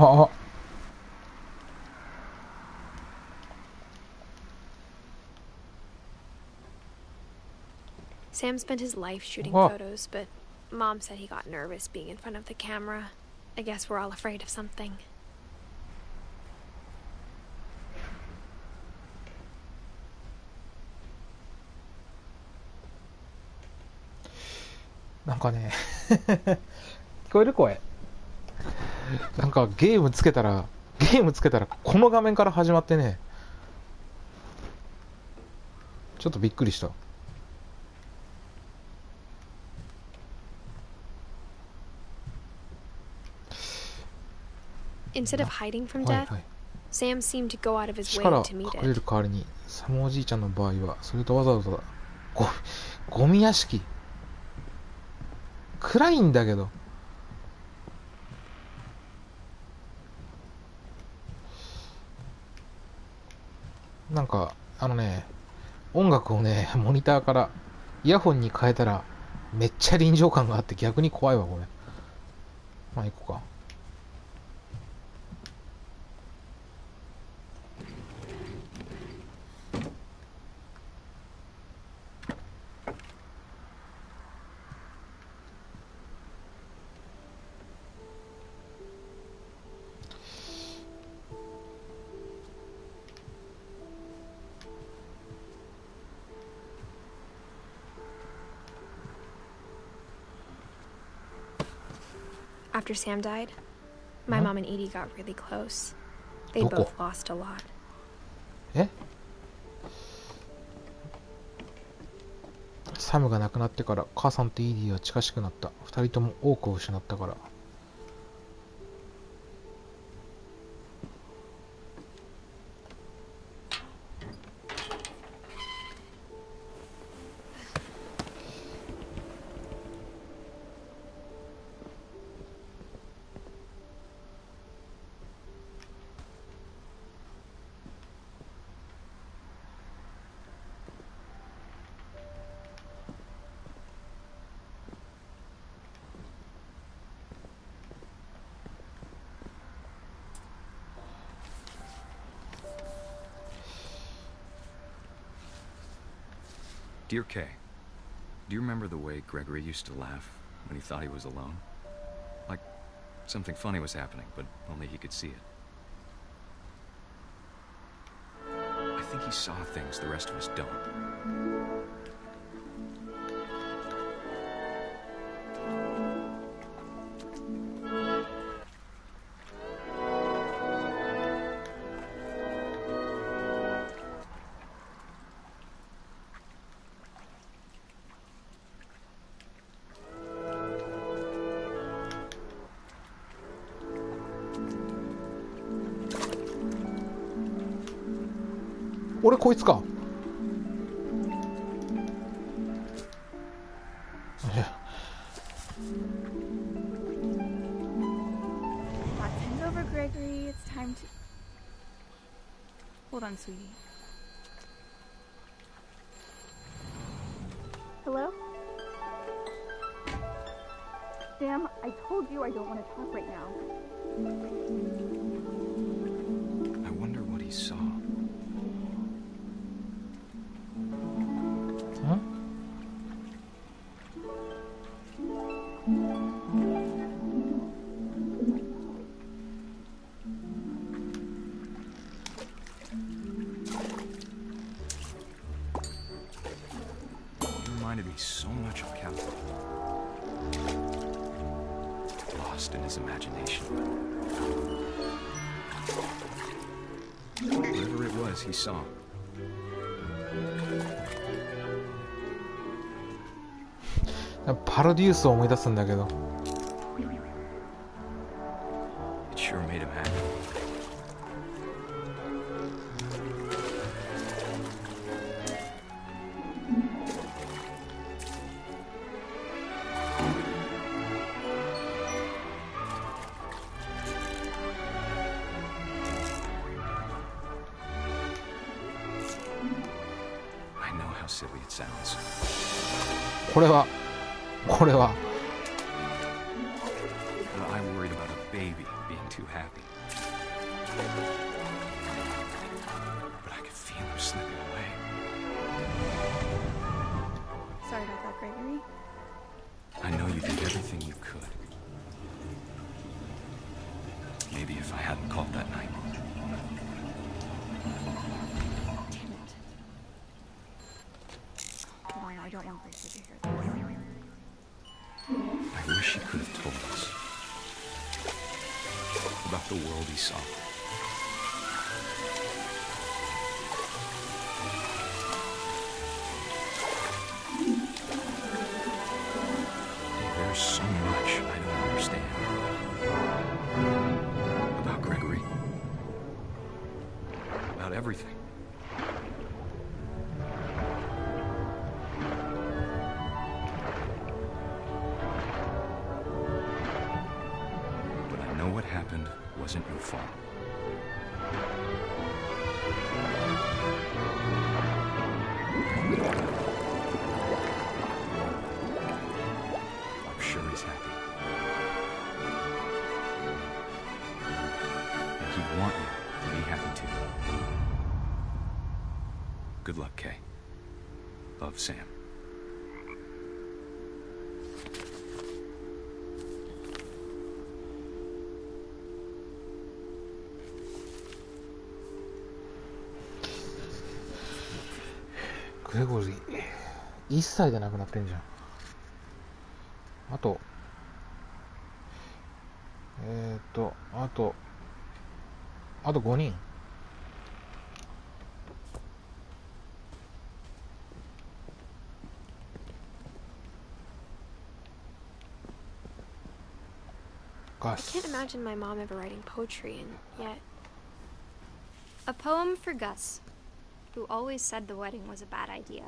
あ、 Sam spent his life shooting あ、 photos, but Mom said he got nervous being in front of the camera. I guess we're all afraid of something. なんかね聞こえる声。なんかゲームつけたらこの画面から始まってね、ちょっとびっくりした。 Instead of hiding from はい death, はい。 Sam seemed to go out of his 死 way から to meet 隠れ it. る代わりに、サムおじいちゃんの場合はそれとわざわざゴゴミ屋敷、暗いんだけど。なんか音楽をねモニターからイヤホンに変えたらめっちゃ臨場感があって逆に怖いわこれ。まあ行こうか。After Sam died, my mom and Edie got really close. They Doko? both lost a lot. え、サムが亡くなってから母さんとイーディは近しくなった。二人とも多くを失ったから。Dear Kay, do you remember the way Gregory used to laugh when he thought he was alone? Like something funny was happening, but only he could see it. I think he saw things the rest of us don't.俺こいつか。Send over Gregory. It's time to. Hold on, sweetie. Hello? Sam, I told you I don't want to talk right now. I wonder what he saw. Reminded me so much of Captain. Lost in his imagination. Whatever it was he saw. パロデュースを思い出すんだけど。 It sure made him happy. I know how silly it sounds. これは But I worried about a baby being too happy. But I could feel him slipping away. Sorry about that, Gregory. I know you did everything you could. Maybe if I hadn't called that night. Damn it. No, I don't want Gracie to hear this. I wish he could have told us about the world he saw. There's so much I don't understand about Gregory, about everything. But I know what happened wasn't your fault. I'm sure he's happy. And he'd want you to be happy too. Good luck, Kay. Love, Sam.グレゴリー1歳で亡くなってんじゃん。あとあと5人。I can't imagine my mom ever writing poetry, and yet... A poem for Gus, who always said the wedding was a bad idea.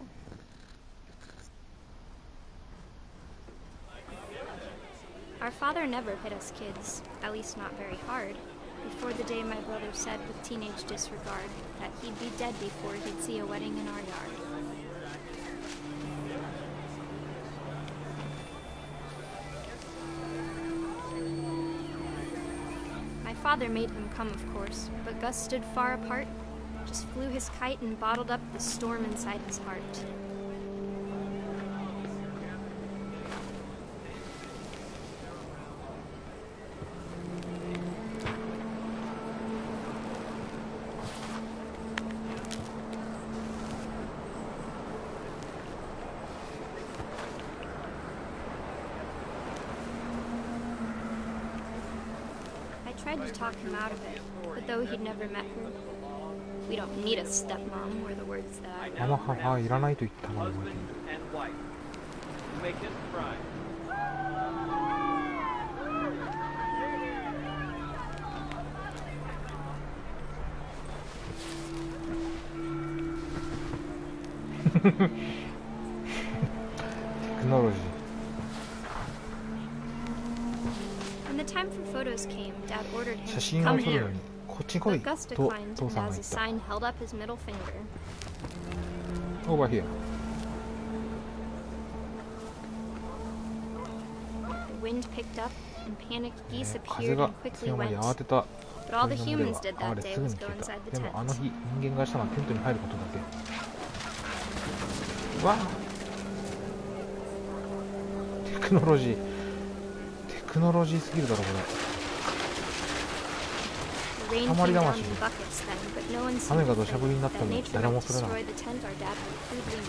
Our father never hit us kids, at least not very hard, before the day my brother said with teenage disregard that he'd be dead before he'd see a wedding in our yard. My father made him come, of course, but Gus stood far apart, just flew his kite and bottled up the storm inside his heart. I tried to talk him out of it, but though he'd never met her, we don't need a stepmom were the words that I ママ母いらないと言ったのに覚えている。 and white. Make it fry. When the time for photos came, Dad ordered him 写 to 真を come 撮る here. のにこっちに来い But Gus と declined, 父 and さんが as 言 a った。 sign held up his middle finger. Over here. The wind picked up, and panicked geese 風 appeared が and quickly 強まり went. 慌てた But all the 鳥の群れ humans は did あ that れ day すぐ was に go 消え inside た。 the でもあの tent. 日人間がしたのはテントに入ることだけ。わあテクノロジーすぎるだろこれ。 The rain Amor came down digamos. in buckets then, but no one 雨 seemed が to 土砂降りにな think って that も nature 誰も might それな。 destroy the tent our dad had crudely made.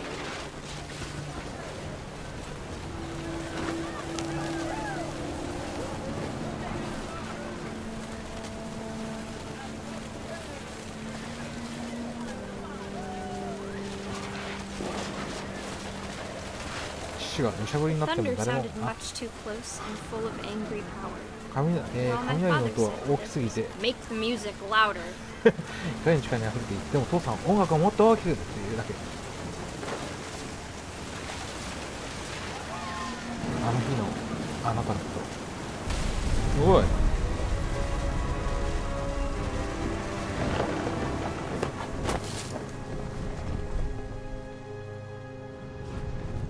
Thunder sounded much too close and full of angry power. 雷の音は大きすぎてい Make the music louder. かに近いに溢れている。でも父さん音楽をもっと大きくっていうだけ。あの日のあなたのこと。すごい。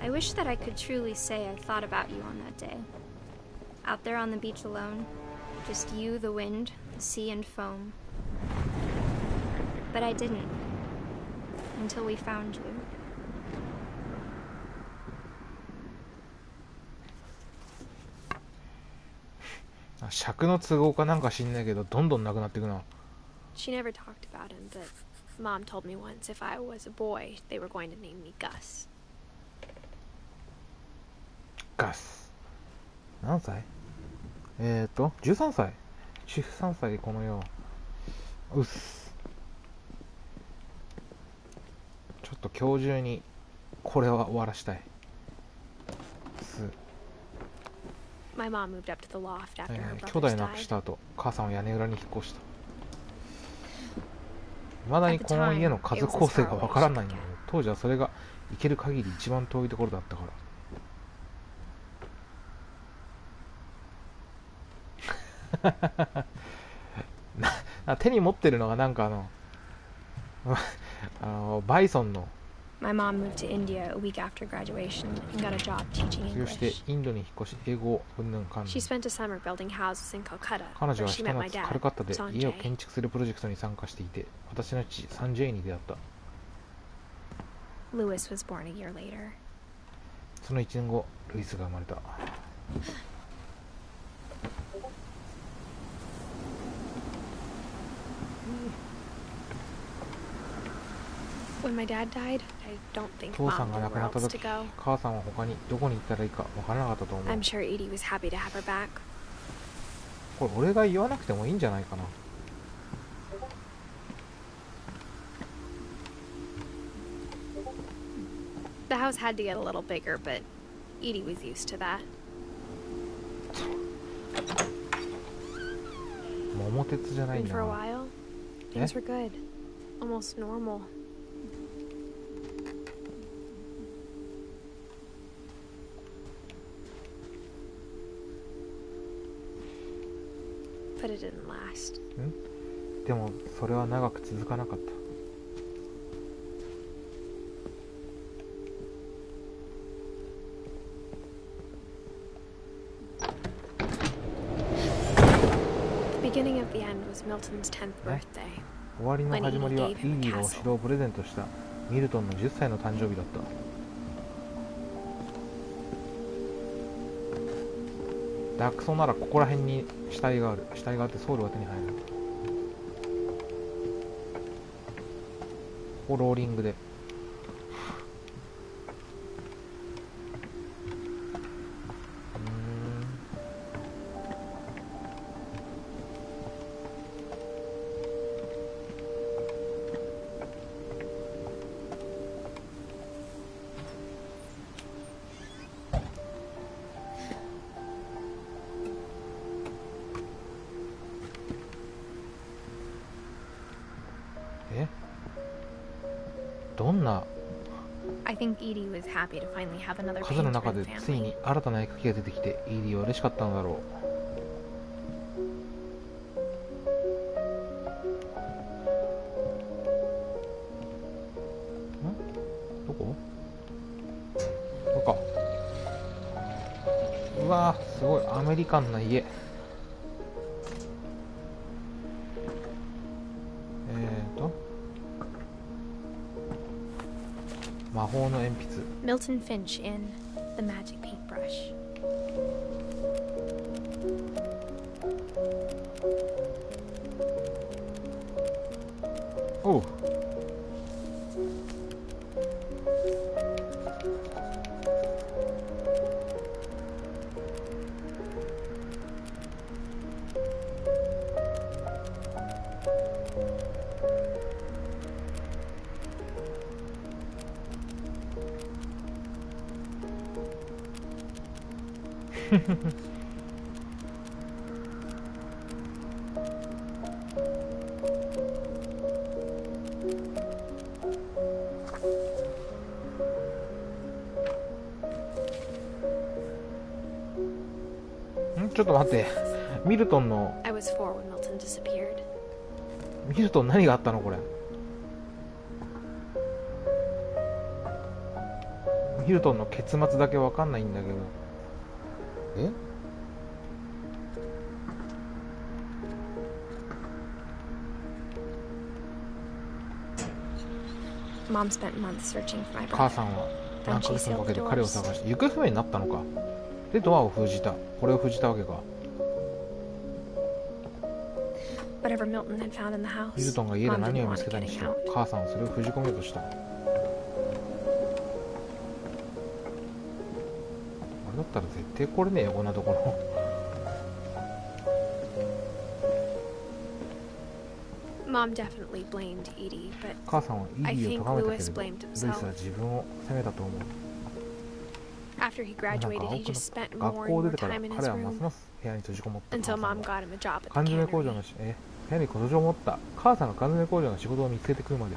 I wish that I could truly say I thought about you on that day. Out there on the beach alone, just you, the wind, the sea and foam, But I didn't. Until we found you. 尺の都合かなんか知んないけど、どんどんなくなっていくな。She never talked about him, but Mom told me once if I was a boy, they were going to name me Gus. ガス。何歳13歳。13歳この世。うっす。ちょっと今日中にこれは終わらしたい。My mom moved up to the loft after her 兄弟 brothers 亡くし died. た後、母さんは屋根裏に引っ越した。未だにこの家の家族構成がわからないのに、当時はそれが行ける限り一番遠いところだったから手に持ってるのがなんかバイソンの My mom moved to India a week after graduation and got a job teaching 卒業して English. インドに引っ越し英語をうんぬんかんぬん。 She spent a summer building houses in Calcutta, 彼 where 女は she ひ met と my 夏 dad, カルカッタで家を Sanjay. 建築するプロジェクトに参加していて、私の父サンジェイに出会った。 Lewis was born a year later. その1年後、ルイスが生まれた。When my dad died, I don't think 父さん Mom が knew 亡く where なった else 時、 to go. 母さんは他にどこに行ったらいいか分からなかったと思う。 I'm sure Edie was happy to have her back. これ俺が言わなくてもいいんじゃないかな。 The house had to get a little bigger, but Edie was used to that. 桃鉄じゃないん And だ for a な。 while, Yeah? things were good. Almost normal. But it didn't last. でもそれは長く続かなかった。 The beginning of the end was Milton's 10th birthday. 終わりの始まりはイーディがお城をプレゼントしたミルトンの10歳の誕生日だった。ダックソンならここら辺に死体がある。死体があってソウルは手に入る。ここローリングで。どんな I think Edie was happy to finally have another 数の painter 中 in で the ついに family. 新たな絵描きが出てきてイーディは嬉しかったのだろう。どこどこか。うわーすごいアメリカンな家。魔法の鉛筆。 Milton Finch in The Magic Paintbrush. おう。ちょっと待って。ミルトンの I was 4 when Milton disappeared. ミルトン何があったのこれ。ミルトンの結末だけわかんないんだけど。え？ Mom spent months searching for my 母 brother. さんは何ヶ月もかけて彼を探して行方不明になったのか。でドアを封じた。これを封じたわけか。 Whatever Milton had found in the ミル house, トンが家で Mom 何 didn't を見 want つ it けたにし getting ろ out. 母さんはそれを封じ込めようとした。あれだったら絶対これねえよ、こんなところ。Mom definitely blamed Edie, but 母さんはイ I ギー think を咎めたけれ Lewis ど、ルイ blamed スは himself. 自分を責めたと思う。 After he なんか graduated, 青 he くな just spent 学 more 校を and 出 more てから time in 彼 his はます room ます部屋に閉じこもった。 until 母さん Mom は got him a job at 缶 the 詰工場 cannery. の部屋に工場を持った。母さんが缶詰工場の仕事を見つけてくるまで。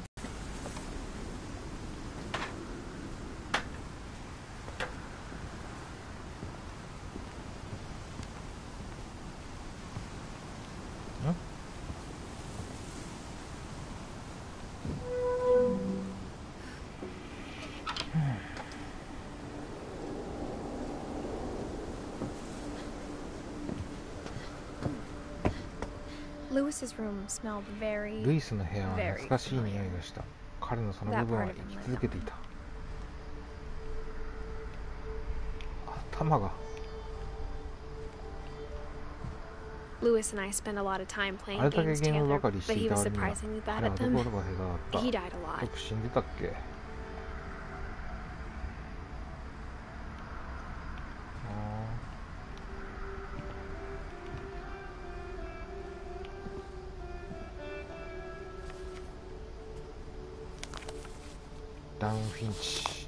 Lewis's room smelled ル very, イスの部屋は懐かしい匂いがした。彼のその部分は生き続けていた。頭が。 Lewis and I spent a lot of time あ playing れだけ games ゲーム together, ばかりし but てい he た was 割には surprisingly 彼 bad は at ど them. こどこ下手 He だっ died a た。 lot. よく死んでたっけ。ダウンフィンチ。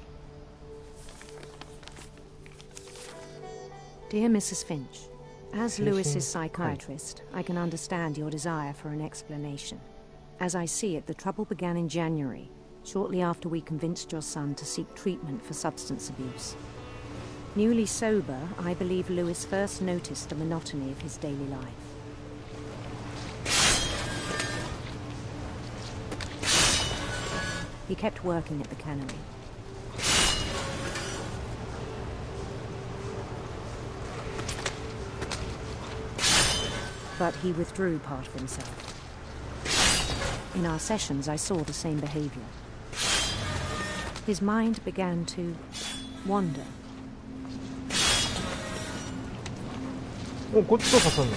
Dear Mrs. Finch, as Finch, Lewis's hi. psychiatrist, I can understand your desire for an explanation. As I see it, the trouble began in January, shortly after we convinced your son to seek treatment for substance abuse. Newly sober, I believe Lewis first noticed the monotony of his daily life. He kept working at the cannery. But he withdrew part of himself. In our sessions, I saw the same behavior. His mind began to wander. お、こっちと刺すん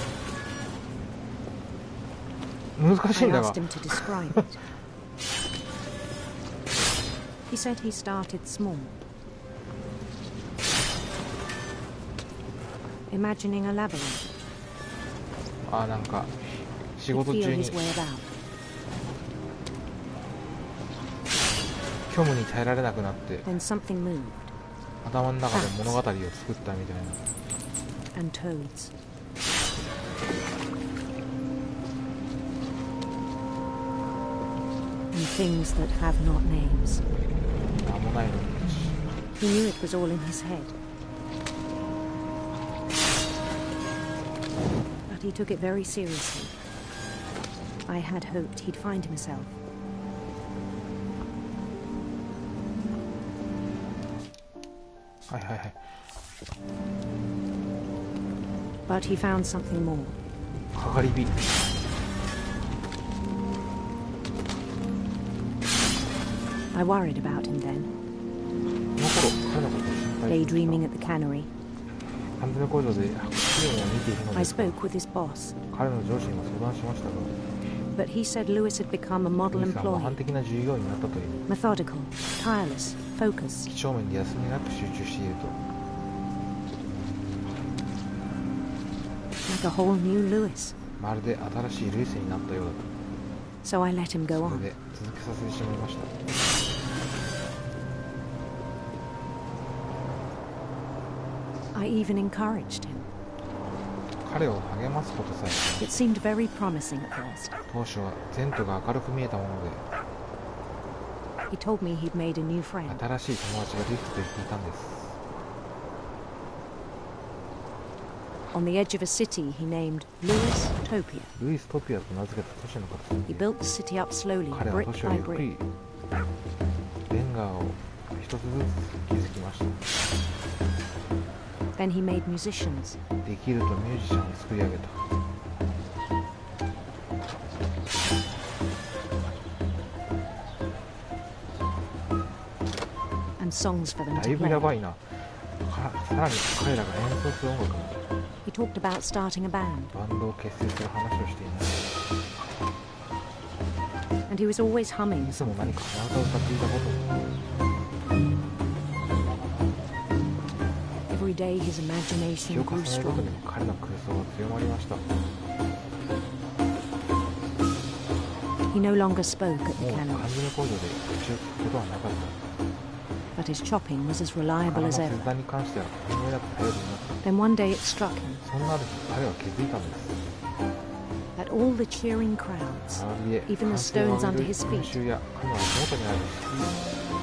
だ。難しい I んだが asked。him to describe it. He said he started small. Imagining a labyrinth. あ、なんか仕 He'd 事 feel 中に his way about. 虚無に耐えられなくなって Then something moved, 頭の中で物語を作ったみたいな。 and toads. And things that have not names. なんもないのに。 He knew it was all in his head. But he took it very seriously. I had hoped he'd find himself. But he found something more. かかり火。 I worried about him then, この頃、彼のことを心配してい daydreaming at the cannery. た。缶詰工場で白紙を見ているの I ですが、 spoke with his boss, 彼の上司にも相談しましたが、 but he said Lewis had become a model ルイスは模範 employee. 的な従業員になったという。 Methodical, tireless, focused. 几帳面で休みなく集中していると。 Like a whole new Lewis. まるで新しいルイスになったようだと。 So I let him go そ on. れで続けさせてしまいました。 I even encouraged him. 彼を励ますことさえ It seemed very promising at first. 当初は前途が明るく見えたもので、 He told me he'd made a new friend. 新しい友達ができたと言っていたんです。 On the edge of a city he named Lewis Topia. ルイストピアと名付けた都市の形 He に built the city up slowly, 彼は brick 都市を by ゆっく brick. りレンガを一つずつ築きました。 Then he made musicians. できるとミュージシャンを作り上げた。 He songs for them だ to いぶや play. ばいな。さらに彼らが演奏する音楽も He talked about starting a band, バンドを結成する話をしています。 and he was always humming いつも something. 何か鼻歌を歌っていたことも Every day his 日 imagination を重 grew ねるごとに stronger. 彼の空想は強まりました。 He no longer spoke at も the う缶 cannery, 詰工場で口を聞くことはなかった。 but his chopping was as 鼻 reliable の as 切 ever. 断に関してはこの上なく頼りになった。 Then one day it struck him そんなある日彼は気づいたのです。 that all the cheering crowds, 周りで even 歓 the 声を stones 上げ under る his 群 feet, 衆や彼の足元にある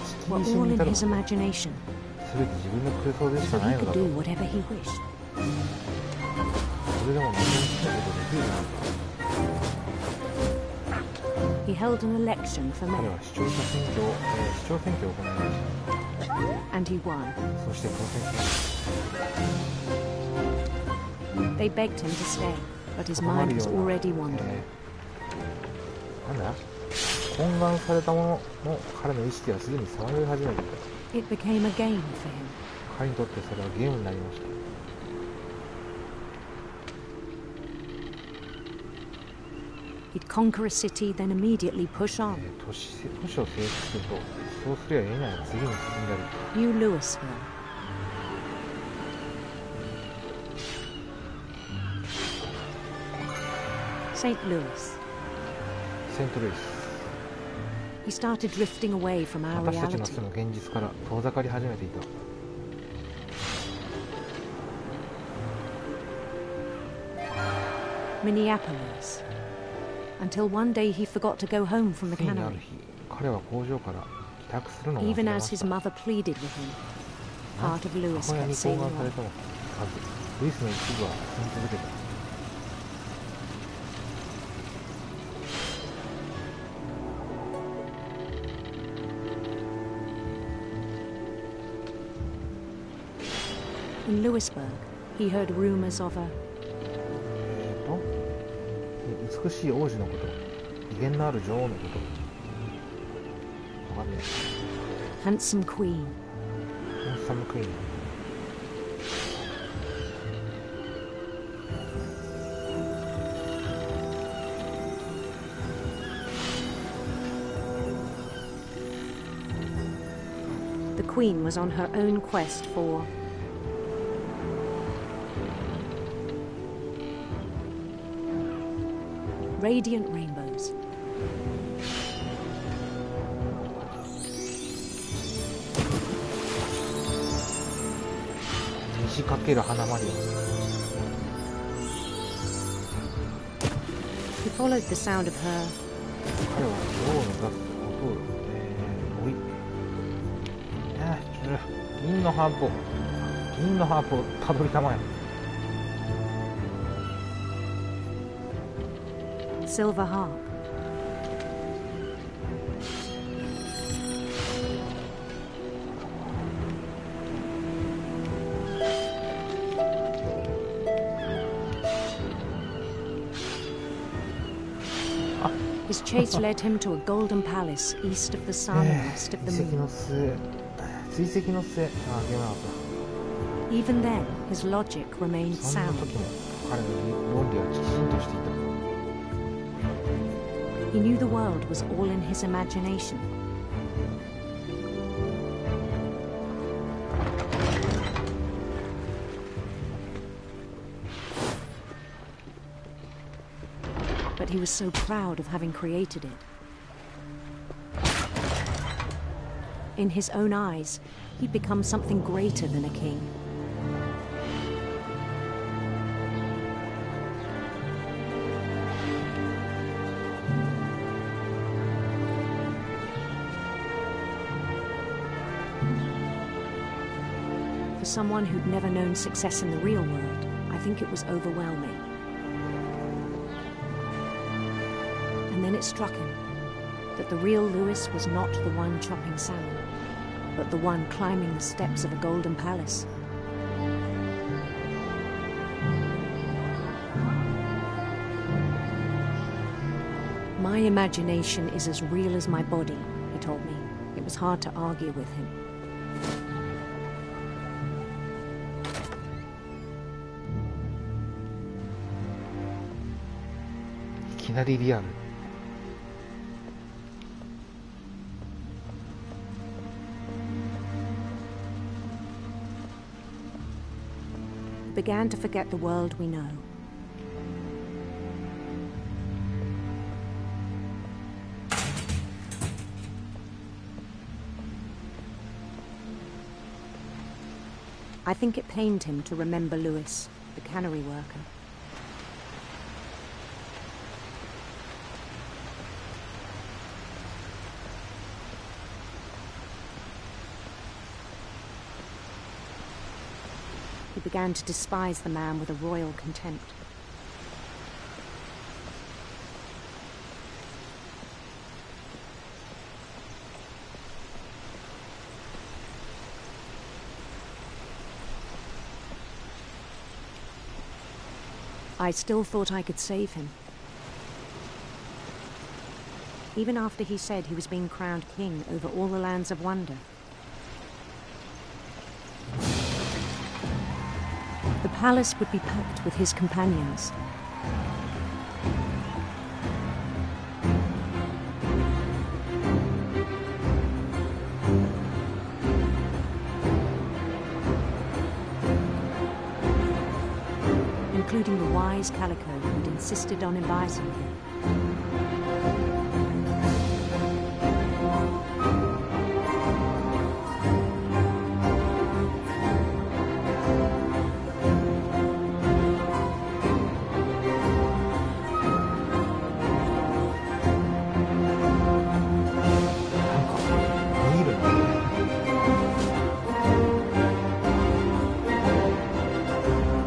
敷 were 石 all に in 至る his imagination, すべて自分の空想でしか so な he いの could だと。 do whatever he wished. それでも何も好きなことできるな。 He held an election for 彼 mayor, は市長選挙を行いまし and he won. た。そして当選しました。 They begged him to stay, but his とどま mind る was ような already wandering. なんだ懇願されたものの彼の意識はすでに騒ぎ始めていた。 It became a game for him. 彼にとってそれはゲームになりました。 He'd conquer a city, then immediately push on. 都市を征服すると、そうすりゃ得ない次に進んだり、 New Louisville. St. Louis. セントルイス。 He started drifting away from our 私たちの reality. 住む現実から遠ざかり始めていた。 Minneapolis. Until one day he forgot to go home from the ついにある cannery, 日、彼は工場から帰宅するのを忘れ even ま as し his た。 mother pleaded with him. Part of Louis 母親 kept に sailing 懇願され on. ても数、ルイスの一部は進み続けた。 In Louisburg, he heard rumors of a 美しい王子のこと、威厳のある女王のこと。わかんね handsome queen. え。ハンサムクイーン。 The queen was on her own quest for radiant rainbows. 虹かける花マリオ。 He followed the sound of her 彼は女王の出す音を、追い。銀のハープをたどりたまえ。 silver harp. His chase led him to a golden palace east of the sun and west of the 追跡 moon. の末、追跡の末、ゲームアウト。 Even then, his logic remained そんな sound. 時も彼の論理はきちんとしていた。 He knew the world was all in his imagination. But he was so proud of having created it. In his own eyes, he'd become something greater than a king. For someone who'd never known success in the real world, I think it was overwhelming. And then it struck him that the real Lewis was not the one chopping salmon, but the one climbing the steps of a golden palace. My imagination is as real as my body, he told me. It was hard to argue with him. いきなりリアル。Began to forget the world we know. I think it pained him to remember Lewis, the cannery worker. He began to despise the man with a royal contempt. I still thought I could save him. Even after he said he was being crowned king over all the lands of wonder. The palace would be packed with his companions. Including the wise Calico who'd insisted on advising him.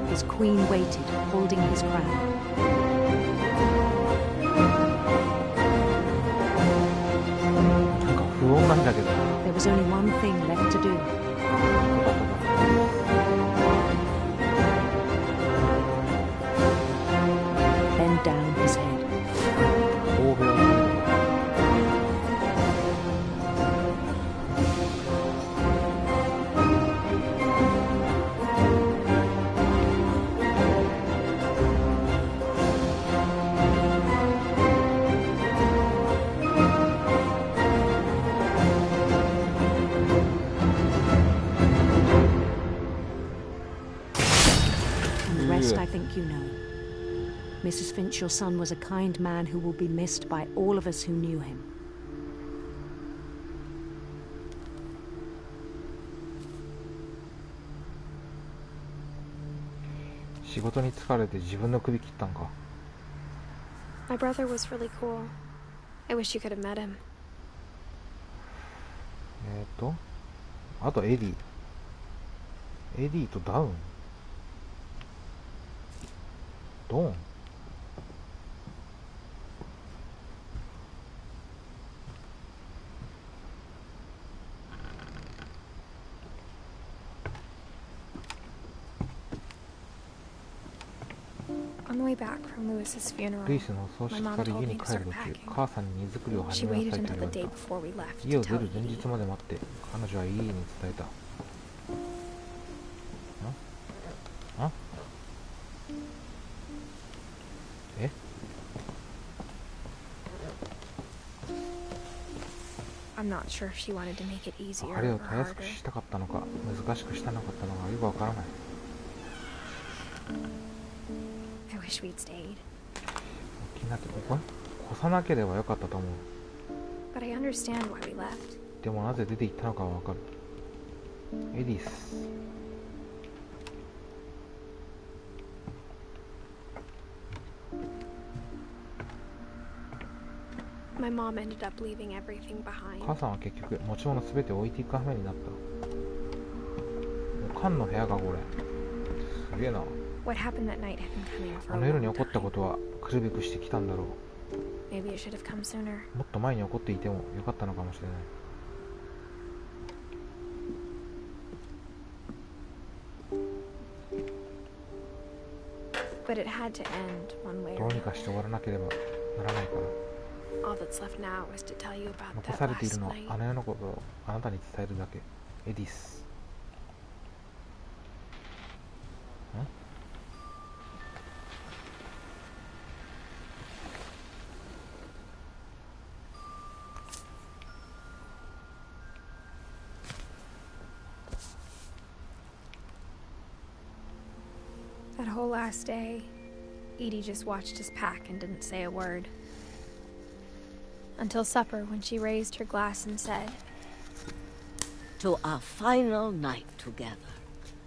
His queen waited, holding his crown. There was only one thing left to do. Bend down his head. I think you know. Mrs. Finch, your son was a kind man who will be missed by all of us who knew him. My brother was really cool. I wish you could have met him. あとエディ。エディとダウン。ドン。On the way back from Lewis's funeral, ルイスの葬 my 式 mom から told 家 me に to 帰る start 途中、 packing. 母さんに荷造りを She 始めな waited さいと until 言わ the れ day た。 before we left 家 to を出 tell る前 Edie. 日まで待って彼女は家に伝えた。え？ I'm not sure if she wanted to make it easier あれ or をたやす harder. くしたかったのか難しくしたなかったのかよくわからない。 I wish we'd stayed. 気になってここ越さなければよかったと思う。 But I understand why we left. でもなぜ出て行ったのかはわかる。エディス。 My mom ended up leaving everything behind. 母さんは結局持ち物すべて置いていく羽目になった。缶の部屋がこれ。すげえな。 What happened that night had been coming for あ a の夜に long 起こったこ time. とは来るべくしてきたんだろう。 Maybe it should have come sooner. もっと前に起こっていてもよかったのかもしれない。 But it had to end one way ど or うにかして終わらなければならないから。 All that's left now is to tell you about 残 that されている last のは night. あの世のことをあなたに伝えるだけ。エディス。That whole last day, Edie just watched us pack and didn't say a word. Until supper, when she raised her glass and said, "To our final night together,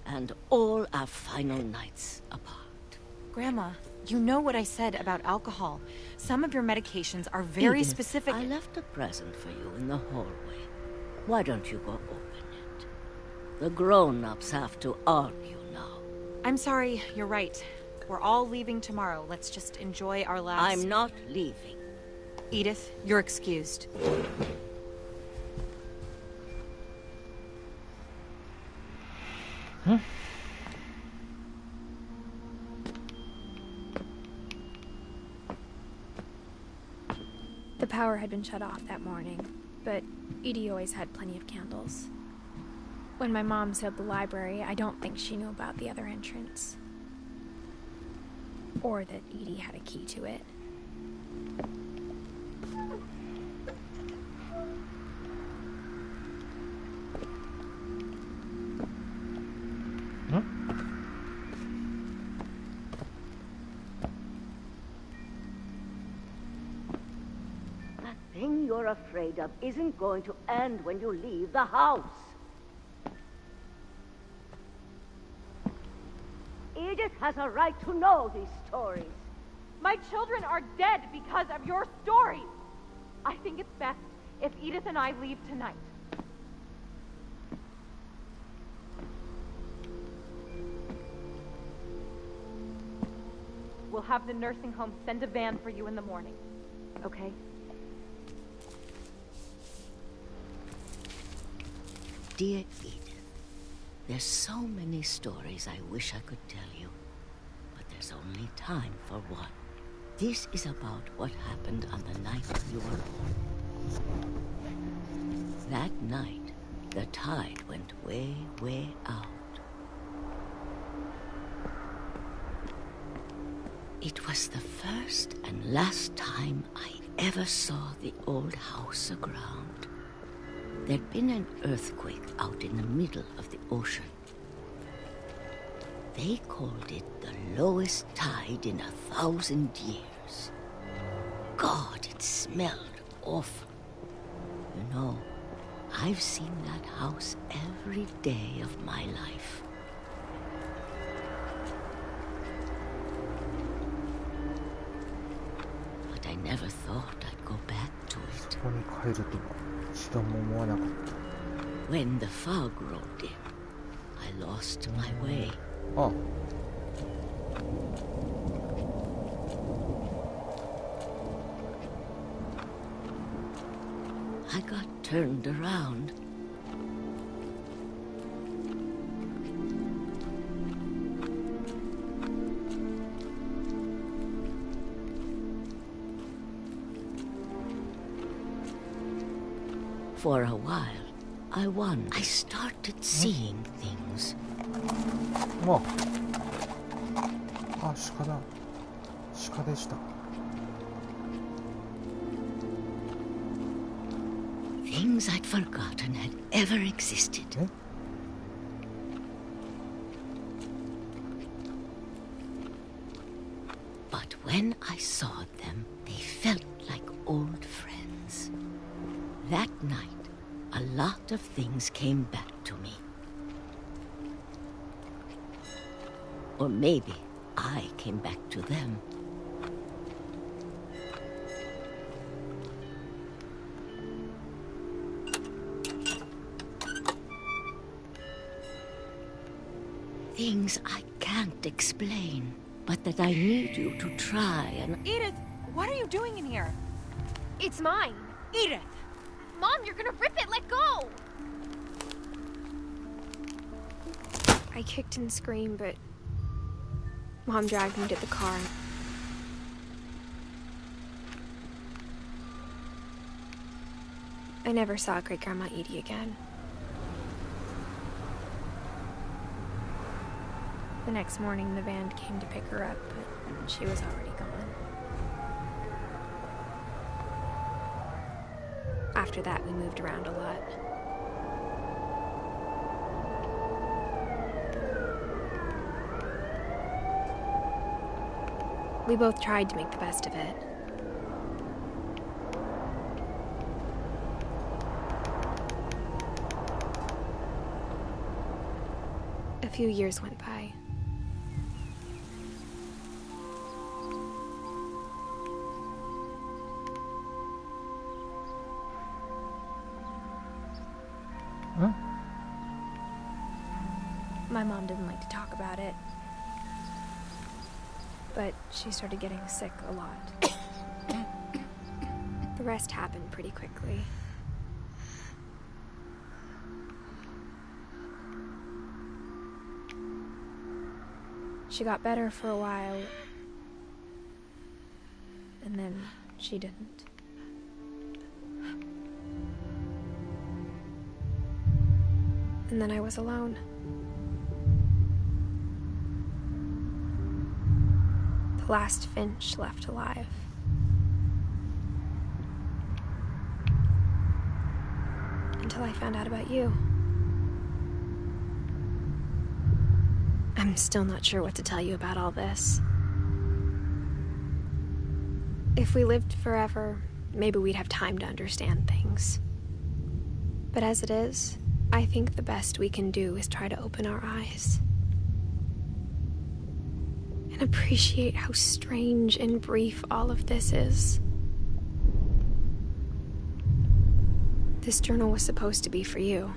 and all our final nights apart." Grandma, you know what I said about alcohol. Some of your medications are very Edith, specific. I left a present for you in the hallway. Why don't you go open it? The grown-ups have to argue now. I'm sorry, you're right. We're all leaving tomorrow. Let's just enjoy our last... I'm not leaving. Edith, you're excused. The power had been shut off that morning, but Edie always had plenty of candles. When my mom sealed the library, I don't think she knew about the other entrance. Or that Edie had a key to it. That thing you're afraid of isn't going to end when you leave the house. Edith has a right to know these stories. My children are dead because of your stories. I think it's best if Edith and I leave tonight. We'll have the nursing home send a van for you in the morning. Okay? Dear Edith, there's so many stories I wish I could tell you, but there's only time for one. This is about what happened on the night you were born. That night, the tide went way, way out. It was the first and last time I ever saw the old house aground. There'd been an earthquake out in the middle of the ocean. They called it the lowest tide in 1,000 years. God, it smelled awful. You know, I've seen that house every day of my life. But I never thought I'd go back to it. ここに帰るとは一度も思わなかった。 When the fog rolled in, I lost my way. あ、I got turned around. For a while, I won. I started seeing things. あ、あ、鹿だ。鹿でした。 Things I'd forgotten had ever existed. え？ But when I saw them, they felt like old friends. That night, a lot of things came back to me. Or maybe I came back to them. Things I can't explain, but that I need you to try and... Edith, what are you doing in here? It's mine. Edith! Mom, you're gonna rip it! Let go! I kicked and screamed, but Mom dragged me to the car. I never saw Great-Grandma Edie again. The next morning, the van came to pick her up, but she was already gone. After that, we moved around a lot. We both tried to make the best of it. A few years went by. Huh? My mom didn't like to talk about it, but she started getting sick a lot. The rest happened pretty quickly. She got better for a while, and then she didn't. And then I was alone. The last Finch left alive. Until I found out about you. I'm still not sure what to tell you about all this. If we lived forever, maybe we'd have time to understand things. But as it is, I think the best we can do is try to open our eyes. And appreciate how strange and brief all of this is. This journal was supposed to be for you.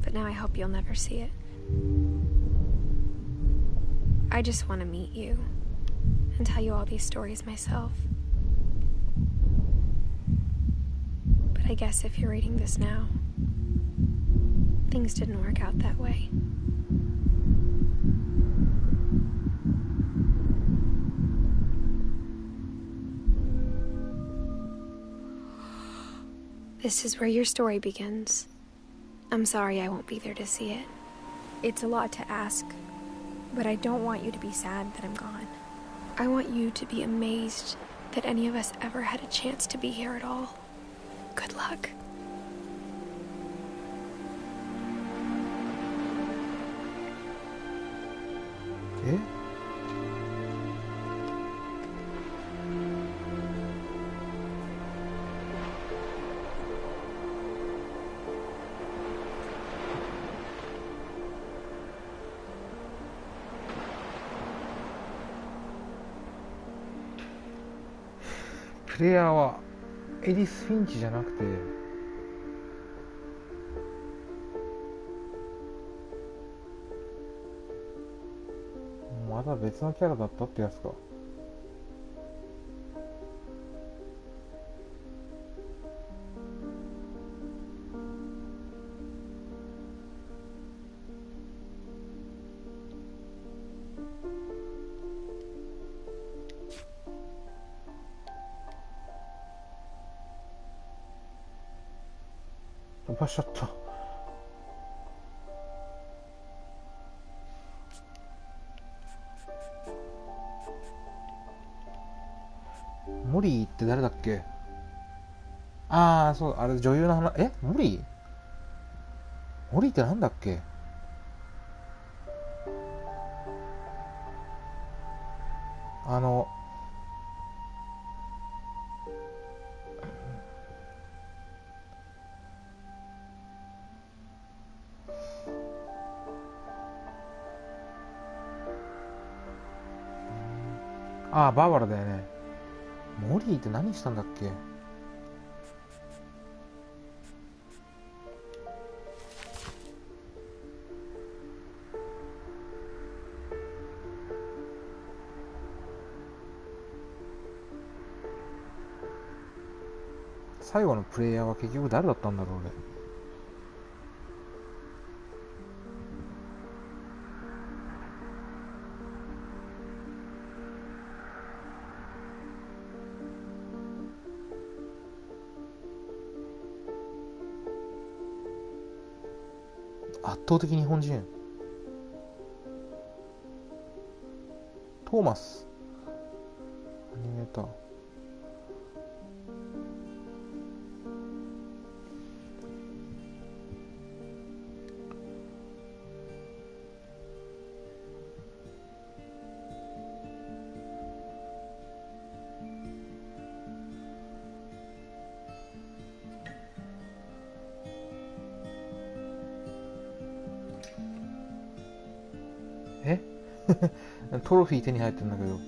But now I hope you'll never see it. I just want to meet you and tell you all these stories myself. But I guess if you're reading this now, things didn't work out that way. This is where your story begins. I'm sorry I won't be there to see it. It's a lot to ask, but I don't want you to be sad that I'm gone. I want you to be amazed that any of us ever had a chance to be here at all. Good luck. Eh?プレイヤーはエディス・フィンチじゃなくてまだ別のキャラだったってやつか。飛ばしちゃった。モリーって誰だっけ？ああ、そう、あれ女優の話。モリー？モリーってなんだっけ？ああ、バーバラだよね。モリーって何したんだっけ？最後のプレイヤーは結局誰だったんだろうね。圧倒的日本人。トーマスアニメーター。えトロフィー手に入ってるんだけど。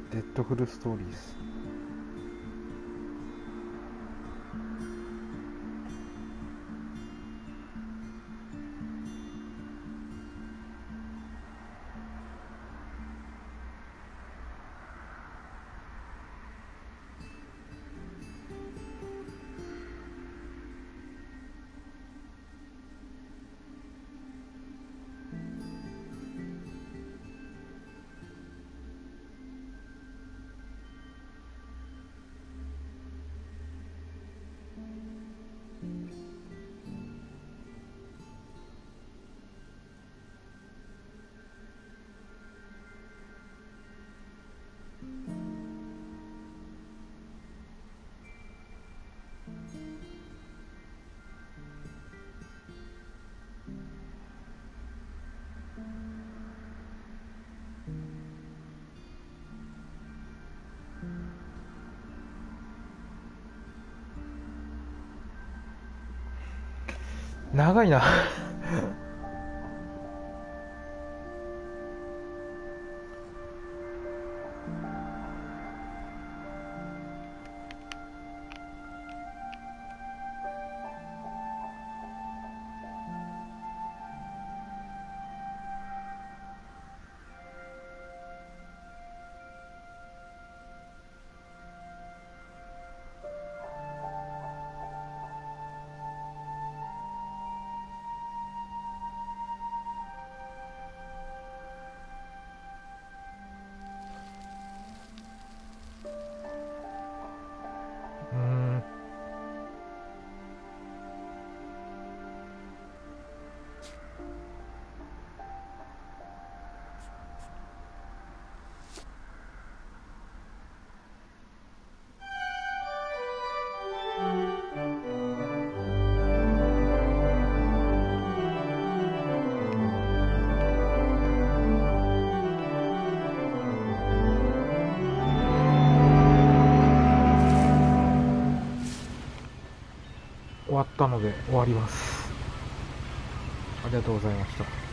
デッドフルストーリーズ。長いな終わったので終わります。ありがとうございました。